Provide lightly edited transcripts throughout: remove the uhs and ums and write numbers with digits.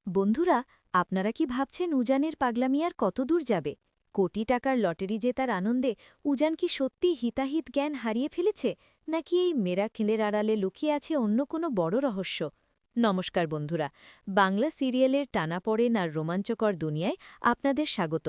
বন্ধুরা, আপনারা কি ভাবছেন উজানের পাগলামি আর কতদূর যাবে? কোটি টাকার লটারি জেতার আনন্দে উজান কি সত্যি হিতাহিত জ্ঞান হারিয়ে ফেলেছে, নাকি এই মেরাকেলের আড়ালে লুকিয়ে আছে অন্য কোনো বড় রহস্য? নমস্কার বন্ধুরা, বাংলা সিরিয়ালের টানাপড়েন আর রোমাঞ্চকর দুনিয়ায় আপনাদের স্বাগত।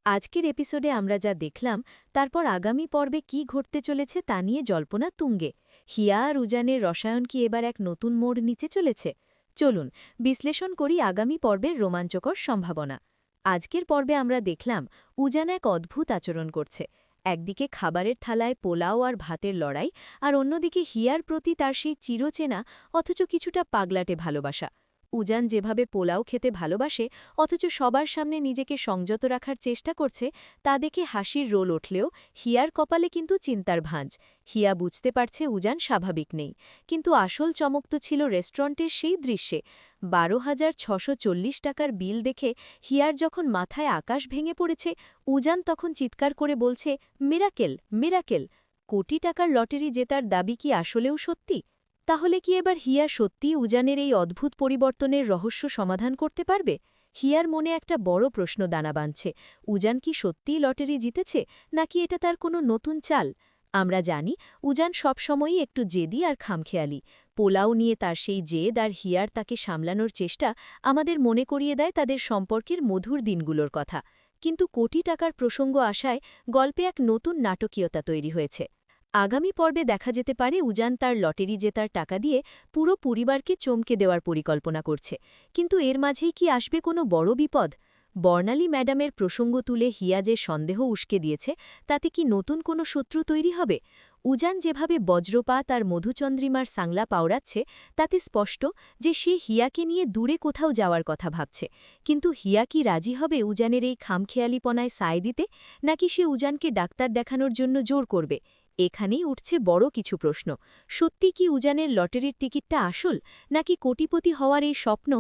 আজকের এপিসোডে আমরা যা দেখলাম, তারপর আগামী পর্বে কি ঘটতে চলেছে তা নিয়ে জল্পনা তুঙ্গে। হিয়া আর উজানের রসায়ন কি এবার এক নতুন মোড় নিচে চলেছে? চলুন বিশ্লেষণ করি আগামী পর্বের রোমাঞ্চকর সম্ভাবনা। আজকের পর্বে আমরা দেখলাম উজান এক অদ্ভুত আচরণ করছে। একদিকে খাবারের থালায় পোলাও আর ভাতের লড়াই, আর অন্যদিকে হিয়ার প্রতি তার সেই চিরচেনা অথচ কিছুটা পাগলাটে ভালোবাসা। উজান যেভাবে পোলাও খেতে ভালোবাসে অথচ সবার সামনে নিজেকে সংযত রাখার চেষ্টা করছে, তা দেখে হাসির রোল উঠলেও হিয়ার কপালে কিন্তু চিন্তার ভাঁজ। হিয়া বুঝতে পারছে উজান স্বাভাবিক নেই, কিন্তু আসল চমক তো ছিল রেস্টুরেন্টের সেই দৃশ্যে। 12,640 টাকার বিল দেখে হিয়ার যখন মাথায় আকাশ ভেঙে পড়েছে, উজান তখন চিৎকার করে বলছে, মিরাকেল, মিরাকেল! কোটি টাকার লটারি জেতার দাবি কি আসলেও সত্যি? তাহলে কি এবার হিয়া সত্যিই উজানের এই অদ্ভুত পরিবর্তনের রহস্য সমাধান করতে পারবে? হিয়ার মনে একটা বড় প্রশ্ন দানা বাঁধছে। উজান কি সত্যিই লটারি জিতেছে, নাকি এটা তার কোনো নতুন চাল? আমরা জানি উজান সবসময়ই একটু জেদি আর খামখেয়ালি। পোলাও নিয়ে তার সেই জেদ আর হিয়ার তাকে সামলানোর চেষ্টা আমাদের মনে করিয়ে দেয় তাদের সম্পর্কের মধুর দিনগুলোর কথা। কিন্তু কোটি টাকার প্রসঙ্গ আসায় গল্পে এক নতুন নাটকীয়তা তৈরি হয়েছে। আগামী পর্বে দেখা যেতে পারে উজান তার লটারি জেতার টাকা দিয়ে পুরো পরিবারকে চমকে দেওয়ার পরিকল্পনা করছে। কিন্তু এর মাঝেই কি আসবে কোনো বড় বিপদ? বর্ণালী ম্যাডামের প্রসঙ্গ তুলে হিয়া যে সন্দেহ উস্কে দিয়েছে, তাতে কি নতুন কোনো শত্রু তৈরি হবে? উজান যেভাবে বজ্রপাত আর মধুচন্দ্রিমার সাংলা পাওড়াচ্ছে, তাতে স্পষ্ট যে সে হিয়াকে নিয়ে দূরে কোথাও যাওয়ার কথা ভাবছে। কিন্তু হিয়া কি রাজি হবে উজানের এই খামখেয়ালিপনায় সায় দিতে, নাকি সে উজানকে ডাক্তার দেখানোর জন্য জোর করবে? এখানেই উঠছে বড় কিছু প্রশ্ন। সত্যি কি উজানের লটারির টিকিটটা আসল, নাকি কোটিপতি হওয়ার এই স্বপ্ন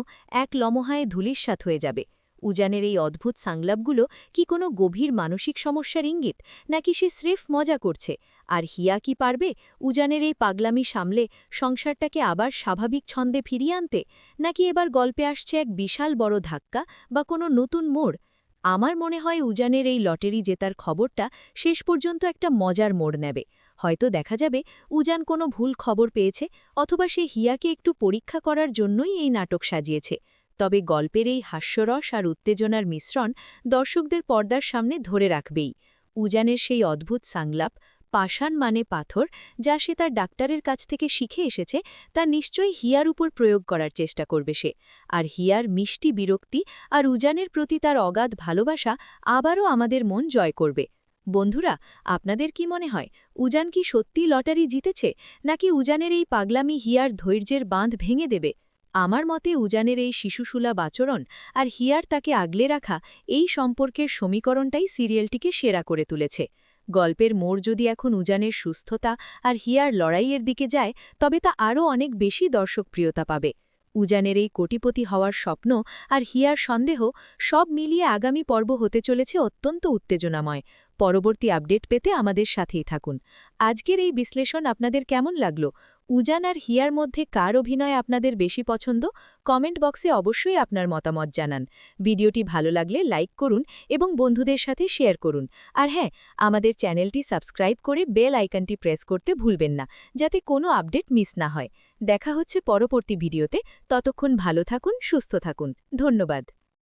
এক লমহায় ধূলিসাৎ হয়ে যাবে? উজানের এই অদ্ভুত সাংলাপগুলো কি কোনো গভীর মানসিক সমস্যার ইঙ্গিত, নাকি সে স্রেফ মজা করছে? আর হিয়া কি পারবে উজানের এই পাগলামি সামলে সংসারটাকে আবার স্বাভাবিক ছন্দে ফিরিয়ে আনতে, নাকি এবার গল্পে আসছে এক বিশাল বড় ধাক্কা বা কোনো নতুন মোড়? আমার মনে হয় উজানের এই লটারি জেতার খবরটা শেষ পর্যন্ত একটা মজার মোড় নেবে। হয়তো দেখা যাবে উজান কোনো ভুল খবর পেয়েছে, অথবা সে হিয়াকে একটু পরীক্ষা করার জন্যই এই নাটক সাজিয়েছে। তবে গল্পের এই হাস্যরস আর উত্তেজনার মিশ্রণ দর্শকদের পর্দার সামনে ধরে রাখবেই। উজানের সেই অদ্ভুত সাংলাপ, পাষাণ মানে পাথর, যা সে তার ডাক্তারের কাছ থেকে শিখে এসেছে, তা নিশ্চয়ই হিয়ার উপর প্রয়োগ করার চেষ্টা করবে সে। আর হিয়ার মিষ্টি বিরক্তি আর উজানের প্রতি তার অগাধ ভালোবাসা আবারও আমাদের মন জয় করবে। বন্ধুরা, আপনাদের কি মনে হয়, উজান কি সত্যি লটারি জিতেছে, নাকি উজানের এই পাগলামি হিয়ার ধৈর্যের বাঁধ ভেঙে দেবে? আমার মতে উজানের এই শিশুসুলভ আচরণ আর হিয়ার তাকে আগলে রাখা এই সম্পর্কের সমীকরণটাই সিরিয়ালটিকে সেরা করে তুলেছে। গল্পের মোড় যদি এখন উজানের সুস্থতা আর হিয়ার লড়াইয়ের দিকে যায়, তবে তা আরও অনেক বেশি দর্শকপ্রিয়তা পাবে। উজানের এই কোটিপতি হওয়ার স্বপ্ন আর হিয়ার সন্দেহ, সব মিলিয়ে আগামী পর্ব হতে চলেছে অত্যন্ত উত্তেজনাময়। পরবর্তী আপডেট পেতে আমাদের সাথেই থাকুন। আজকের এই বিশ্লেষণ আপনাদের কেমন লাগলো? উজান আর হিয়ার মধ্যে কার অভিনয় আপনাদের বেশি পছন্দ? কমেন্ট বক্সে অবশ্যই আপনার মতামত জানান। ভিডিওটি ভালো লাগলে লাইক করুন এবং বন্ধুদের সাথে শেয়ার করুন। আর হ্যাঁ, আমাদের চ্যানেলটি সাবস্ক্রাইব করে বেল আইকনটি প্রেস করতে ভুলবেন না, যাতে কোনো আপডেট মিস না হয়। দেখা হচ্ছে পরবর্তী ভিডিওতে। ততক্ষণ ভালো থাকুন, সুস্থ থাকুন। ধন্যবাদ।